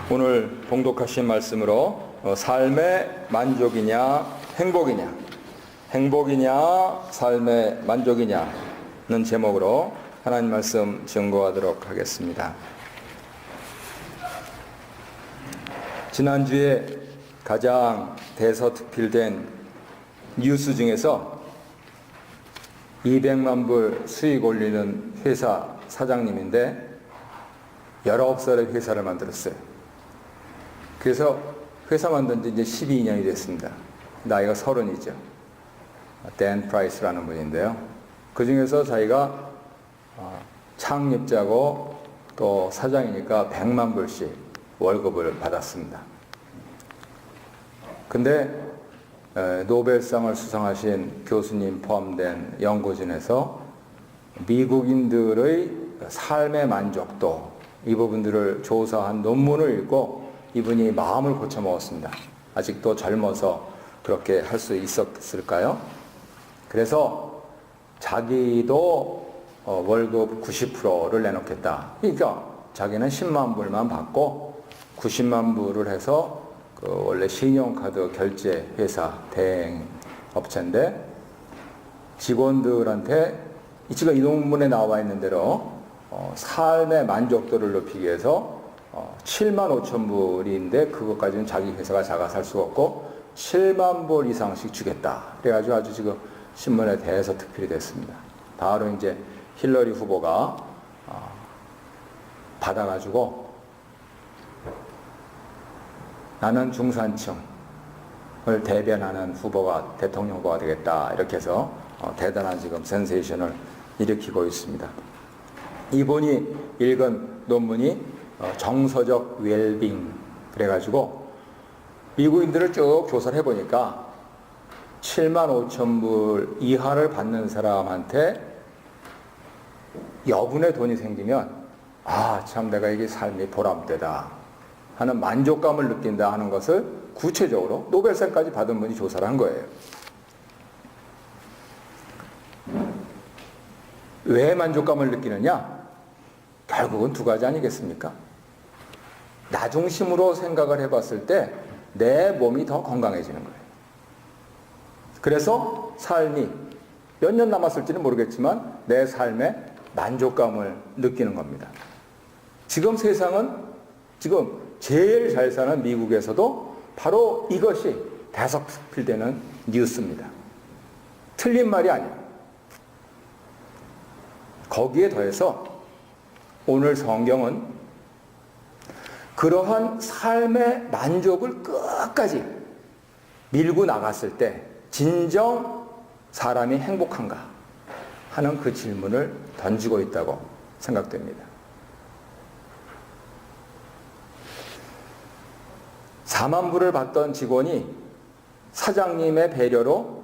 오늘 봉독하신 말씀으로 삶의 만족이냐 행복이냐 삶의 만족이냐는 제목으로 하나님 말씀 증거하도록 하겠습니다. 지난주에 가장 대서특필된 뉴스 중에서 200만 불 수익 올리는 회사 사장님인데 19살에 회사를 만들었어요. 그래서 회사 만든 지 이제 12년이 됐습니다. 나이가 30이죠. 댄 프라이스라는 분인데요. 그 중에서 자기가 창립자고 또 사장이니까 100만 불씩 월급을 받았습니다. 근데 노벨상을 수상하신 교수님 포함된 연구진에서 미국인들의 삶의 만족도 이 부분들을 조사한 논문을 읽고 이분이 마음을 고쳐먹었습니다. 아직도 젊어서 그렇게 할 수 있었을까요? 그래서 자기도 월급 90%를 내놓겠다. 그러니까 자기는 10만 불만 받고 90만 불을 해서 원래 신용카드 결제 회사 대행업체인데 직원들한테 지금 이 논문에 나와 있는 대로 삶의 만족도를 높이기 위해서 7만 5천 불인데 그것까지는 자기 회사가 작아서 할 수가 없고 7만 불 이상씩 주겠다. 그래가지고 아주 지금 신문에 대해서 특필이 됐습니다. 바로 이제 힐러리 후보가 받아가지고 나는 중산층을 대변하는 후보가 대통령 후보가 되겠다. 이렇게 해서 대단한 지금 센세이션을 일으키고 있습니다. 이분이 읽은 논문이 정서적 웰빙 그래가지고 미국인들을 쭉 조사를 해보니까 7만 5천 불 이하를 받는 사람한테 여분의 돈이 생기면 참 내가 이게 삶이 보람되다 하는 만족감을 느낀다 하는 것을 구체적으로 노벨상까지 받은 분이 조사를 한 거예요. 왜 만족감을 느끼느냐? 결국은 두 가지 아니겠습니까? 나 중심으로 생각을 해봤을 때 내 몸이 더 건강해지는 거예요. 그래서 삶이 몇 년 남았을지는 모르겠지만 내 삶에 만족감을 느끼는 겁니다. 지금 세상은 지금 제일 잘 사는 미국에서도 바로 이것이 대서특필되는 뉴스입니다. 틀린 말이 아니에요. 거기에 더해서 오늘 성경은 그러한 삶의 만족을 끝까지 밀고 나갔을 때 진정 사람이 행복한가 하는 그 질문을 던지고 있다고 생각됩니다. 4만 불을 받던 직원이 사장님의 배려로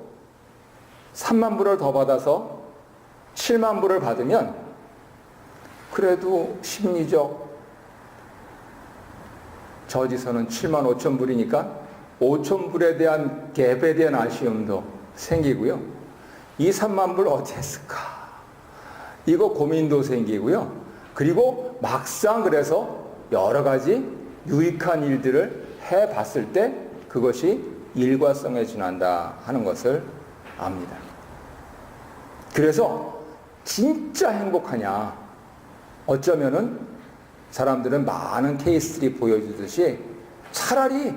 3만 불을 더 받아서 7만 불을 받으면 그래도 심리적 저지선은 7만 5천 불이니까 5천 불에 대한 갭에 대한 아쉬움도 생기고요. 이 3만 불 어디 했을까? 이거 고민도 생기고요. 그리고 막상 그래서 여러 가지 유익한 일들을 해봤을 때 그것이 일과성에 지난다 하는 것을 압니다. 그래서 진짜 행복하냐? 어쩌면은 사람들은 많은 케이스들이 보여주듯이 차라리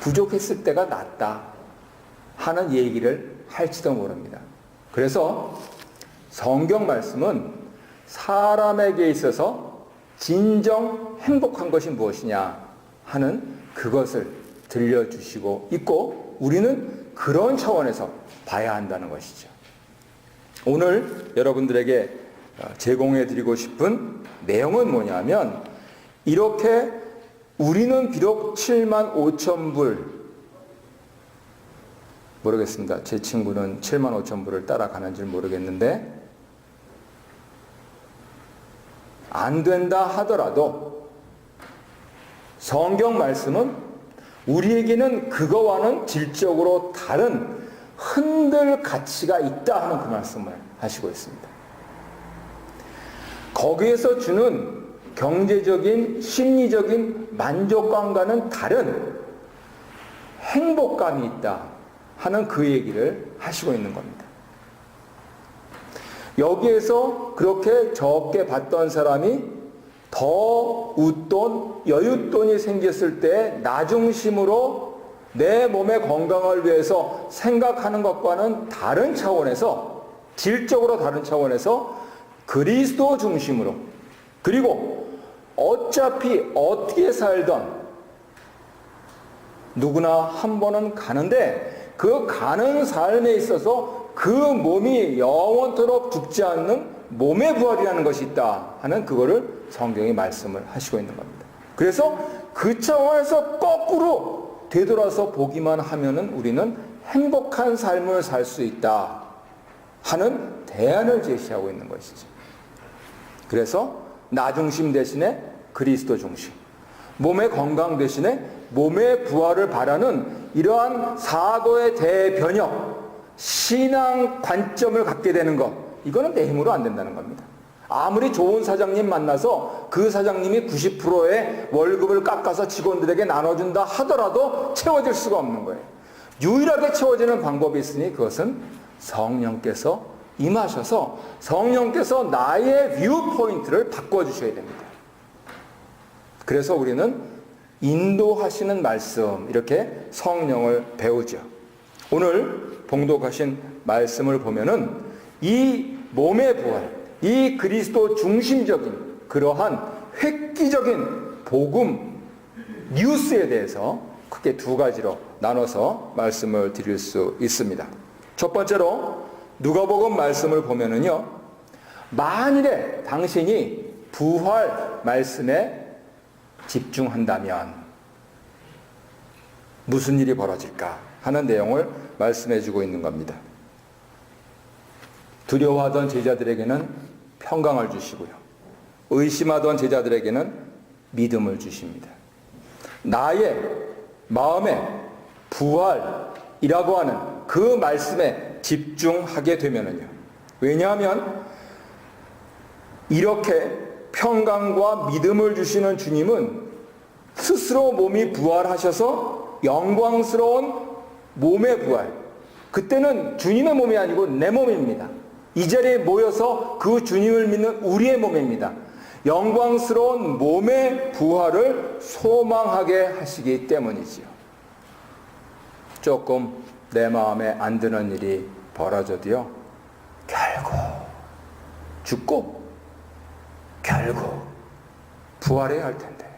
부족했을 때가 낫다 하는 얘기를 할지도 모릅니다. 그래서 성경 말씀은 사람에게 있어서 진정 행복한 것이 무엇이냐 하는 그것을 들려주시고 있고 우리는 그런 차원에서 봐야 한다는 것이죠. 오늘 여러분들에게 제공해드리고 싶은 내용은 뭐냐면 이렇게 우리는 비록 7만 5천 불 모르겠습니다. 제 친구는 7만 5천 불을 따라가는지 모르겠는데 안 된다 하더라도 성경 말씀은 우리에게는 그거와는 질적으로 다른 흔들 가치가 있다 하는 그 말씀을 하시고 있습니다. 거기에서 주는 경제적인, 심리적인 만족감과는 다른 행복감이 있다 하는 그 얘기를 하시고 있는 겁니다. 여기에서 그렇게 적게 받던 사람이 더 웃돈, 여윳돈이 생겼을 때 나중심으로 내 몸의 건강을 위해서 생각하는 것과는 다른 차원에서, 질적으로 다른 차원에서 그리스도 중심으로, 그리고 어차피 어떻게 살던 누구나 한 번은 가는데 그 가는 삶에 있어서 그 몸이 영원토록 죽지 않는 몸의 부활이라는 것이 있다 하는 그거를 성경이 말씀을 하시고 있는 겁니다. 그래서 그 차원에서 거꾸로 되돌아서 보기만 하면은 우리는 행복한 삶을 살 수 있다 하는 대안을 제시하고 있는 것이죠. 그래서 나 중심 대신에 그리스도 중심, 몸의 건강 대신에 몸의 부활을 바라는 이러한 사고의 대변혁, 신앙 관점을 갖게 되는 것, 이거는 내 힘으로 안 된다는 겁니다. 아무리 좋은 사장님 만나서 그 사장님이 90%의 월급을 깎아서 직원들에게 나눠준다 하더라도 채워질 수가 없는 거예요. 유일하게 채워지는 방법이 있으니 그것은 성령께서 임하셔서 성령께서 나의 뷰 포인트를 바꿔주셔야 됩니다. 그래서 우리는 인도하시는 말씀, 이렇게 성령을 배우죠. 오늘 봉독하신 말씀을 보면은 이 몸의 부활, 이 그리스도 중심적인 그러한 획기적인 복음 뉴스에 대해서 크게 두 가지로 나눠서 말씀을 드릴 수 있습니다. 첫 번째로 누가복음 말씀을 보면은요, 만일에 당신이 부활 말씀에 집중한다면 무슨 일이 벌어질까 하는 내용을 말씀해 주고 있는 겁니다. 두려워하던 제자들에게는 평강을 주시고요, 의심하던 제자들에게는 믿음을 주십니다. 나의 마음의 부활이라고 하는 그 말씀에 집중하게 되면은요, 왜냐하면 이렇게 평강과 믿음을 주시는 주님은 스스로 몸이 부활하셔서 영광스러운 몸의 부활, 그때는 주님의 몸이 아니고 내 몸입니다. 이 자리에 모여서 그 주님을 믿는 우리의 몸입니다. 영광스러운 몸의 부활을 소망하게 하시기 때문이지요. 조금 내 마음에 안 드는 일이 벌어져도요, 결국 죽고 결국 부활해야 할 텐데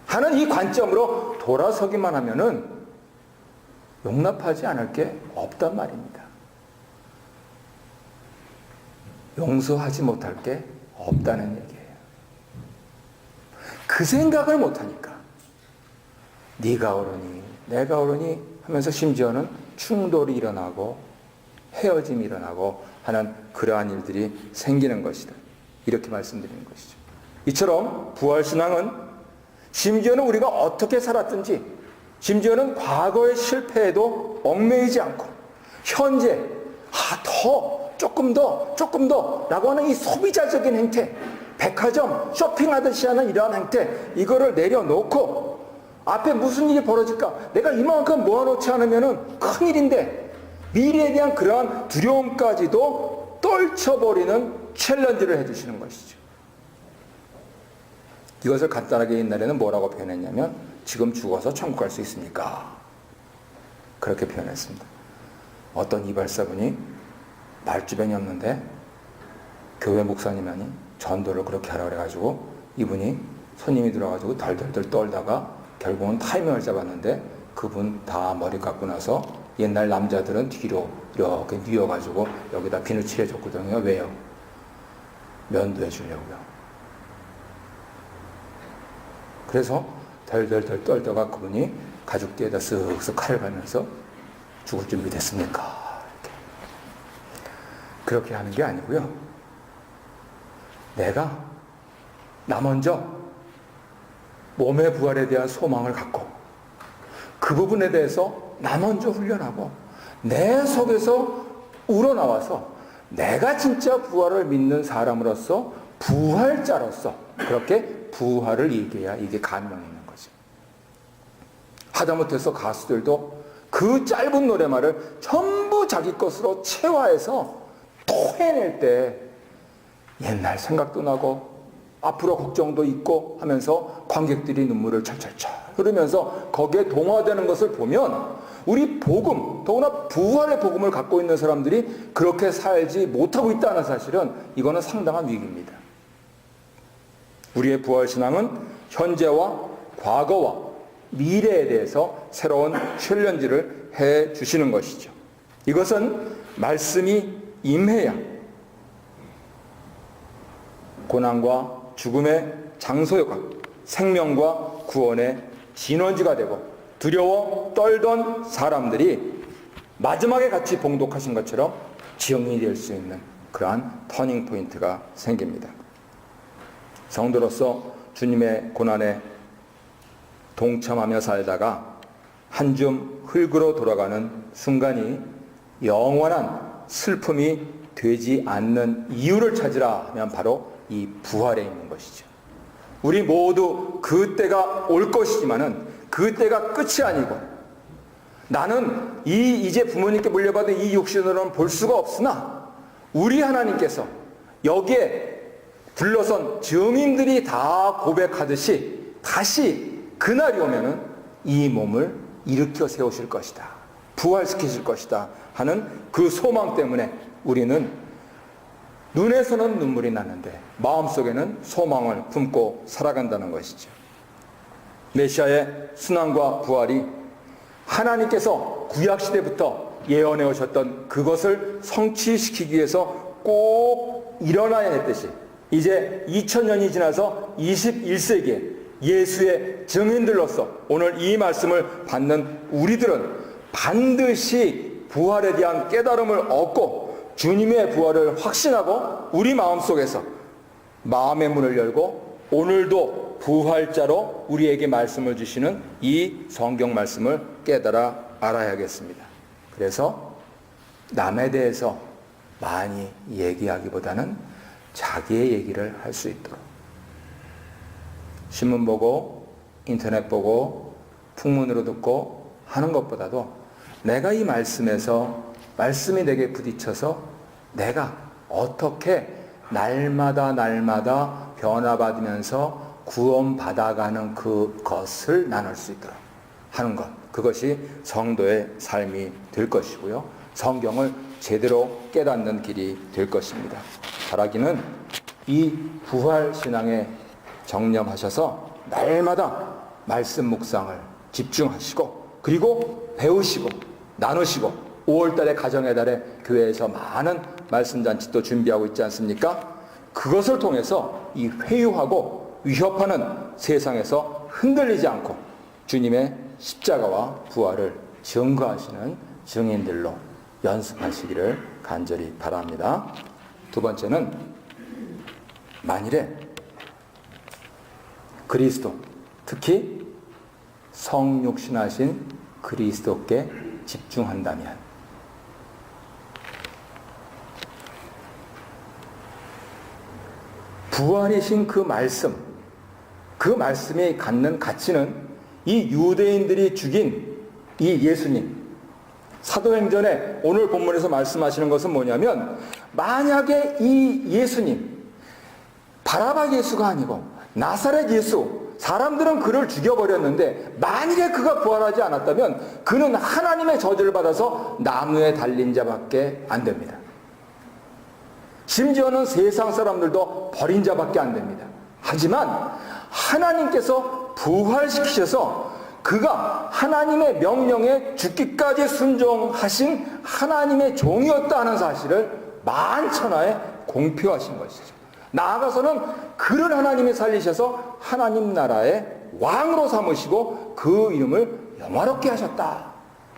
하는 이 관점으로 돌아서기만 하면은 용납하지 않을 게 없단 말입니다. 용서하지 못할 게 없다는 얘기예요. 그 생각을 못하니까 네가 옳으니 내가 옳으니 하면서 심지어는 충돌이 일어나고 헤어짐이 일어나고 하는 그러한 일들이 생기는 것이다, 이렇게 말씀드리는 것이죠. 이처럼 부활신앙은 심지어는 우리가 어떻게 살았든지, 심지어는 과거의 실패에도 얽매이지 않고 현재 조금 더 라고 하는 이 소비자적인 행태, 백화점 쇼핑하듯이 하는 이러한 행태, 이거를 내려놓고 앞에 무슨 일이 벌어질까, 내가 이만큼 모아놓지 않으면 큰일인데, 미래에 대한 그러한 두려움까지도 떨쳐버리는 챌린지를 해주시는 것이죠. 이것을 간단하게 옛날에는 뭐라고 표현했냐면, 지금 죽어서 천국 갈 수 있습니까? 그렇게 표현했습니다. 어떤 이발사분이 말주변이 없는데 교회 목사님이 전도를 그렇게 하라고 그래가지고 이분이 손님이 들어가지고 덜덜덜 떨다가 결국은 타이밍을 잡았는데, 그분 다 머리 깎고 나서 옛날 남자들은 뒤로 이렇게 뉘어가지고 여기다 비누 칠해줬거든요. 왜요? 면도해 주려고요. 그래서 덜덜덜 떨다가 그분이 가죽뒤에다 쓱쓱 칼을 갈면서 죽을 준비 됐습니까? 그렇게 하는 게 아니고요, 내가 나 먼저 몸의 부활에 대한 소망을 갖고 그 부분에 대해서 나 먼저 훈련하고 내 속에서 우러나와서 내가 진짜 부활을 믿는 사람으로서, 부활자로서 그렇게 부활을 얘기해야 이게 감명이 있는 거죠. 하다못해서 가수들도 그 짧은 노래말을 전부 자기 것으로 체화해서 토해낼 때 옛날 생각도 나고 앞으로 걱정도 있고 하면서 관객들이 눈물을 철철철 흐르면서 거기에 동화되는 것을 보면 우리 복음, 더구나 부활의 복음을 갖고 있는 사람들이 그렇게 살지 못하고 있다는 사실은 이거는 상당한 위기입니다. 우리의 부활신앙은 현재와 과거와 미래에 대해서 새로운 챌린지를 해 주시는 것이죠. 이것은 말씀이 임해야 고난과 죽음의 장소가 생명과 구원의 진원지가 되고 두려워 떨던 사람들이 마지막에 같이 봉독하신 것처럼 증인이 될 수 있는 그러한 터닝 포인트가 생깁니다. 성도로서 주님의 고난에 동참하며 살다가 한 줌 흙으로 돌아가는 순간이 영원한 슬픔이 되지 않는 이유를 찾으라 하면 바로 이 부활에 있는 것이죠. 우리 모두 그 때가 올 것이지만은 그 때가 끝이 아니고 나는 이제 부모님께 물려받은 이 육신으로는 볼 수가 없으나 우리 하나님께서 여기에 둘러선 증인들이 다 고백하듯이 다시 그날이 오면은 이 몸을 일으켜 세우실 것이다. 부활시키실 것이다 하는 그 소망 때문에 우리는 눈에서는 눈물이 나는데 마음속에는 소망을 품고 살아간다는 것이죠. 메시아의 순환과 부활이 하나님께서 구약시대부터 예언해 오셨던 그것을 성취시키기 위해서 꼭 일어나야 했듯이 이제 2000년이 지나서 21세기에 예수의 증인들로서 오늘 이 말씀을 받는 우리들은 반드시 부활에 대한 깨달음을 얻고 주님의 부활을 확신하고 우리 마음속에서 마음의 문을 열고 오늘도 부활자로 우리에게 말씀을 주시는 이 성경 말씀을 깨달아 알아야겠습니다. 그래서 남에 대해서 많이 얘기하기보다는 자기의 얘기를 할 수 있도록 신문 보고 인터넷 보고 풍문으로 듣고 하는 것보다도 내가 이 말씀에서 말씀이 내게 부딪혀서 내가 어떻게 날마다 변화받으면서 구원받아가는 그것을 나눌 수 있도록 하는 것, 그것이 성도의 삶이 될 것이고요. 성경을 제대로 깨닫는 길이 될 것입니다. 바라기는 이 부활신앙에 정념하셔서 날마다 말씀 묵상을 집중하시고 그리고 배우시고 나누시고 5월달에 가정의 달에 교회에서 많은 말씀잔치 또 준비하고 있지 않습니까? 그것을 통해서 이 회유하고 위협하는 세상에서 흔들리지 않고 주님의 십자가와 부활을 증거하시는 증인들로 연습하시기를 간절히 바랍니다. 두 번째는 만일에 그리스도, 특히 성육신하신 그리스도께 집중한다면 부활이신 그 말씀이 갖는 가치는 이 유대인들이 죽인 이 예수님, 사도행전에 오늘 본문에서 말씀하시는 것은 뭐냐면 만약에 이 예수님, 바라바 예수가 아니고 나사렛 예수, 사람들은 그를 죽여버렸는데 만일에 그가 부활하지 않았다면 그는 하나님의 저주를 받아서 나무에 달린 자밖에 안 됩니다. 심지어는 세상 사람들도 버린 자밖에 안 됩니다. 하지만 하나님께서 부활시키셔서 그가 하나님의 명령에 죽기까지 순종하신 하나님의 종이었다 하는 사실을 만천하에 공표하신 것이죠. 나아가서는 그를 하나님이 살리셔서 하나님 나라의 왕으로 삼으시고 그 이름을 영화롭게 하셨다.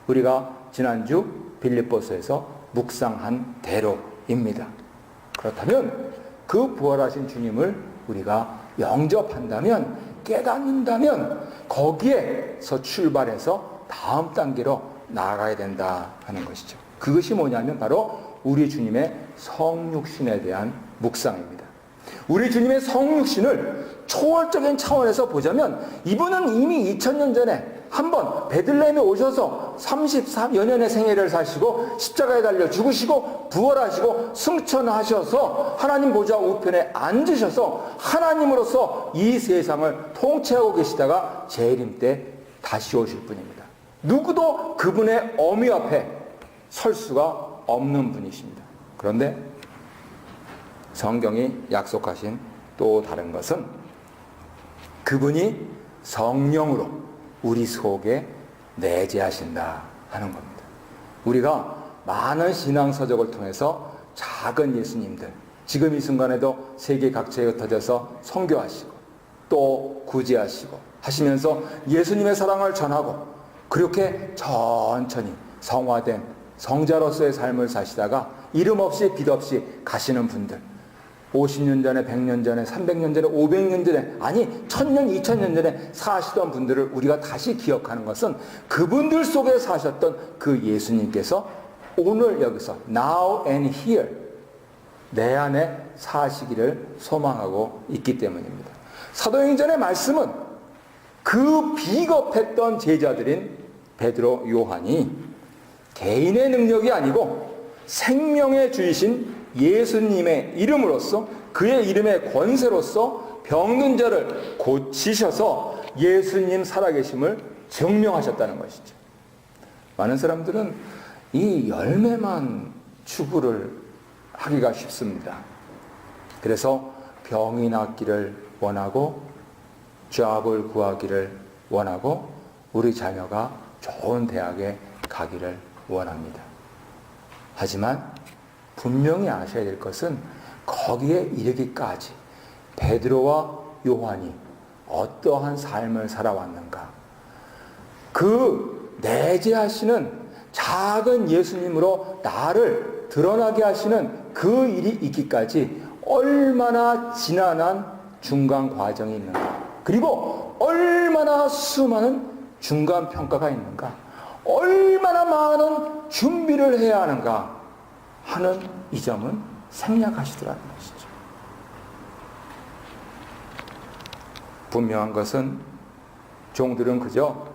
우리가 지난주 빌립보서에서 묵상한 대로입니다. 그렇다면 그 부활하신 주님을 우리가 영접한다면, 깨닫는다면 거기에서 출발해서 다음 단계로 나아가야 된다 하는 것이죠. 그것이 뭐냐면 바로 우리 주님의 성육신에 대한 묵상입니다. 우리 주님의 성육신을 초월적인 차원에서 보자면 이분은 이미 2000년 전에 한번 베들레헴에 오셔서 34여 년의 생애를 사시고 십자가에 달려 죽으시고 부활하시고 승천하셔서 하나님 보좌 우편에 앉으셔서 하나님으로서 이 세상을 통치하고 계시다가 재림 때 다시 오실 분입니다. 누구도 그분의 어미 앞에 설 수가 없는 분이십니다. 그런데 성경이 약속하신 또 다른 것은 그분이 성령으로 우리 속에 내재하신다 하는 겁니다. 우리가 많은 신앙서적을 통해서 작은 예수님들, 지금 이 순간에도 세계 각지에 흩어져서 선교하시고 또 구제하시고 하시면서 예수님의 사랑을 전하고 그렇게 천천히 성화된 성자로서의 삶을 사시다가 이름 없이 빛 없이 가시는 분들, 50년 전에, 100년 전에, 300년 전에, 500년 전에, 아니 1000년, 2000년 전에 사시던 분들을 우리가 다시 기억하는 것은 그분들 속에 사셨던 그 예수님께서 오늘 여기서 now and here 내 안에 사시기를 소망하고 있기 때문입니다. 사도행전의 말씀은 그 비겁했던 제자들인 베드로, 요한이 개인의 능력이 아니고 생명의 주이신 예수님의 이름으로써 그의 이름의 권세로서 병든 자를 고치셔서 예수님 살아계심을 증명하셨다는 것이죠. 많은 사람들은 이 열매만 추구를 하기가 쉽습니다. 그래서 병이 낫기를 원하고 잡을 구하기를 원하고 우리 자녀가 좋은 대학에 가기를 원합니다. 하지만 분명히 아셔야 될 것은 거기에 이르기까지 베드로와 요한이 어떠한 삶을 살아왔는가, 그 내재하시는 작은 예수님으로 나를 드러나게 하시는 그 일이 있기까지 얼마나 지난한 중간 과정이 있는가, 그리고 얼마나 수많은 중간 평가가 있는가, 얼마나 많은 준비를 해야 하는가 하는 이 점은 생략하시더라는 것이죠. 분명한 것은 종들은 그저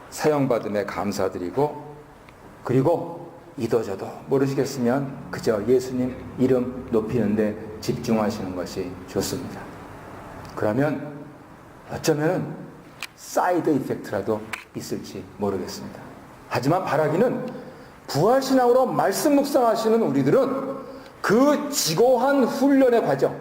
사용받음에 감사드리고 그리고 이도저도 모르시겠으면 그저 예수님 이름 높이는데 집중하시는 것이 좋습니다. 그러면 어쩌면 사이드 이펙트라도 있을지 모르겠습니다. 하지만 바라기는 부활신앙으로 말씀 묵상하시는 우리들은 그 지고한 훈련의 과정,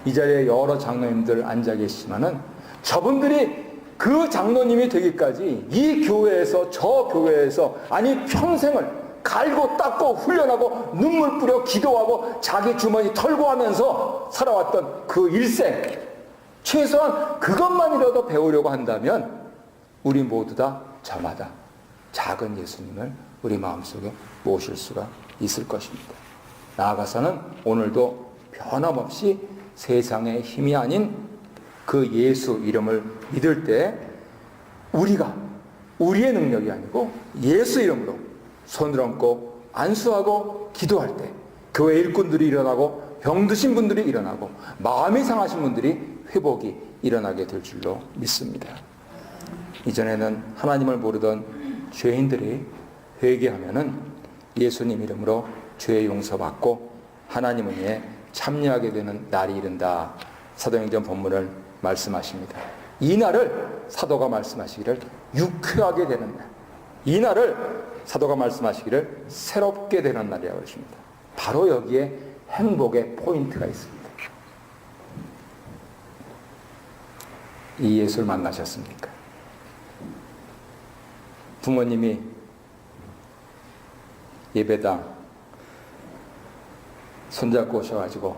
이 자리에 여러 장로님들 앉아 계시지만은 저분들이 그 장로님이 되기까지 이 교회에서 저 교회에서 아니 평생을 갈고 닦고 훈련하고 눈물 뿌려 기도하고 자기 주머니 털고 하면서 살아왔던 그 일생, 최소한 그것만이라도 배우려고 한다면 우리 모두 다 저마다 작은 예수님을 우리 마음속에 모실 수가 있을 것입니다. 나아가서는 오늘도 변함없이 세상의 힘이 아닌 그 예수 이름을 믿을 때 우리가 우리의 능력이 아니고 예수 이름으로 손을 얹고 안수하고 기도할 때 교회 일꾼들이 일어나고 병드신 분들이 일어나고 마음이 상하신 분들이 회복이 일어나게 될 줄로 믿습니다. 이전에는 하나님을 모르던 죄인들이 회개하면은 예수님 이름으로 죄 용서받고 하나님 은혜에 참여하게 되는 날이 이른다. 사도행전 본문을 말씀하십니다. 이 날을 사도가 말씀하시기를 유쾌하게 되는 날, 이 날을 사도가 말씀하시기를 새롭게 되는 날이라고 그러십니다. 바로 여기에 행복의 포인트가 있습니다. 이 예수를 만나셨습니까? 부모님이 예배당 손잡고 오셔가지고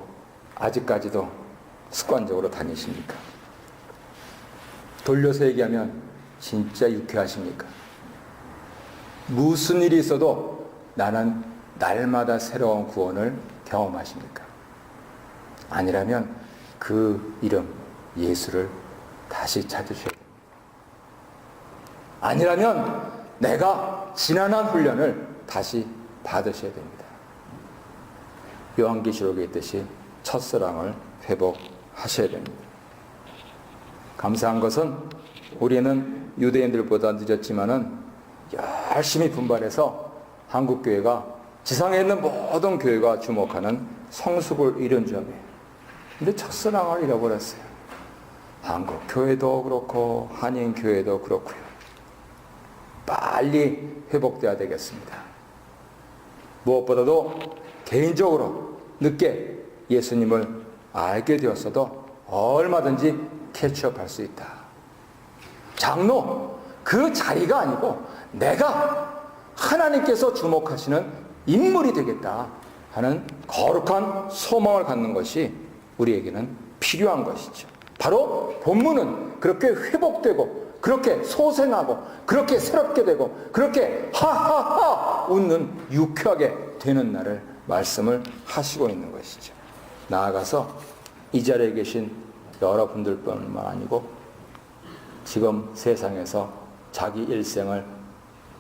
아직까지도 습관적으로 다니십니까? 돌려서 얘기하면 진짜 유쾌하십니까? 무슨 일이 있어도 나는 날마다 새로운 구원을 경험하십니까? 아니라면 그 이름 예수를 다시 찾으셔야 됩니다. 아니라면 내가 지난한 훈련을 다시 받으셔야 됩니다. 요한계시록에 있듯이 첫사랑을 회복하셔야 됩니다. 감사한 것은 우리는 유대인들보다 늦었지만은 열심히 분발해서 한국교회가 지상에 있는 모든 교회가 주목하는 성숙을 이룬 점이에요. 근데 첫사랑을 잃어버렸어요. 한국교회도 그렇고 한인교회도 그렇고요. 빨리 회복돼야 되겠습니다. 무엇보다도 개인적으로 늦게 예수님을 알게 되었어도 얼마든지 캐치업할 수 있다. 장로, 그 자리가 아니고 내가 하나님께서 주목하시는 인물이 되겠다 하는 거룩한 소망을 갖는 것이 우리에게는 필요한 것이죠. 바로 본문은 그렇게 회복되고 그렇게 소생하고 그렇게 새롭게 되고 그렇게 하하하 웃는 유쾌하게 되는 날을 말씀을 하시고 있는 것이죠. 나아가서 이 자리에 계신 여러분들뿐만 아니고 지금 세상에서 자기 일생을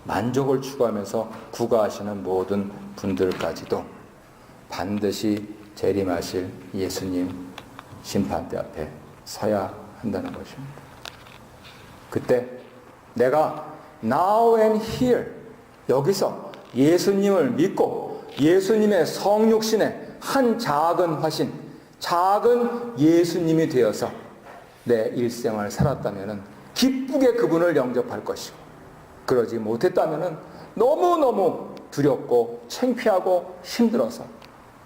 만족을 추구하면서 구가하시는 모든 분들까지도 반드시 재림하실 예수님 심판대 앞에 서야 한다는 것입니다. 그때 내가 now and here 여기서 예수님을 믿고 예수님의 성육신의 한 작은 화신, 작은 예수님이 되어서 내 일생을 살았다면 기쁘게 그분을 영접할 것이고 그러지 못했다면 너무너무 두렵고 창피하고 힘들어서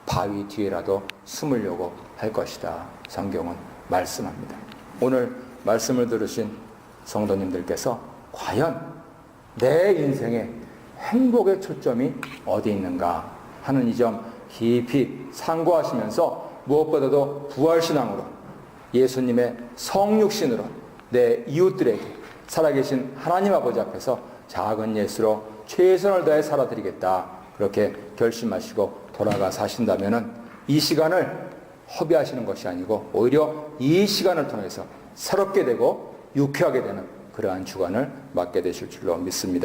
바위 뒤에라도 숨으려고 할 것이다. 성경은 말씀합니다. 오늘 말씀을 들으신 성도님들께서 과연 내 인생의 행복의 초점이 어디 있는가 하는 이 점 깊이 상고하시면서 무엇보다도 부활신앙으로 예수님의 성육신으로 내 이웃들에게 살아계신 하나님 아버지 앞에서 작은 예수로 최선을 다해 살아드리겠다. 그렇게 결심하시고 돌아가 사신다면 이 시간을 허비하시는 것이 아니고 오히려 이 시간을 통해서 새롭게 되고 유쾌하게 되는 그러한 주간을 맞게 되실 줄로 믿습니다.